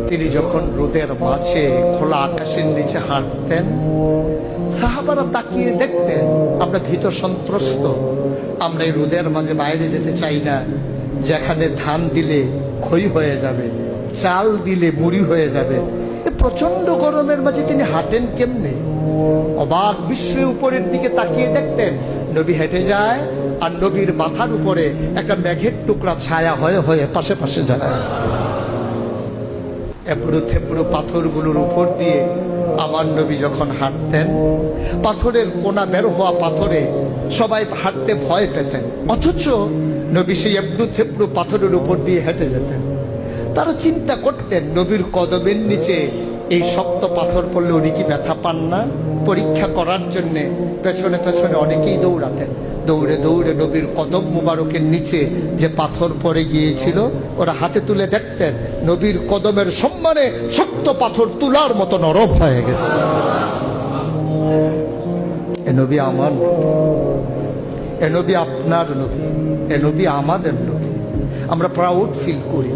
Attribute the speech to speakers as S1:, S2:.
S1: তিনি যখন রোদের মাঝে খোলা আকাশের নিচে হাঁটতেন, সাহাবারা তাকিয়ে দেখতেন আমরা ভীত সন্ত্রস্ত, আমরা এই রোদের মাঝে বাইরে যেতে চাই না, যেখানে ধান দিলে ক্ষয় হয়ে যাবে, চাল দিলে মুড়ি হয়ে যাবে। প্রচন্ড গরমের মাঝে তিনি হাঁটেন কেমনে? অবাক বিশ্বে উপরের দিকে তাকিয়ে দেখতেন নবী হেঁটে যায়, আর নবীর মাথার উপরে একটা মেঘের টুকরা ছায়া হয়ে হয়ে পাশে পাশে যায়। এবড়ো থেবড়ো পাথরগুলোর উপর দিয়ে আমার নবী যখন হাঁটতেন, পাথরের কোনা বের হওয়া পাথরে সবাই হাঁটতে ভয় পেতেন, অথচ নবী সেই এবড়ো থেবড়ো পাথরের উপর দিয়ে হেঁটে যেতেন। তারা চিন্তা করতেন নবীর কদমের নিচে এই শক্ত পাথর পড়লে উনি কি ব্যথা পান না? পরীক্ষা করার জন্যে পেছনে পেছনে অনেকেই দৌড়াতেন। দৌড়ে দৌড়ে নবীর কদম মুবারকের নিচে যে পাথর পড়ে গিয়েছিল ওরা হাতে তুলে দেখতেন নবীর কদমের সম্মানে শক্ত পাথর তুলার মতো নরম হয়ে গেছে। এ নবী আমার নবী, এ নবী আপনার নবী, এ নবী আমাদের নবী। আমরা প্রাউড ফিল করি।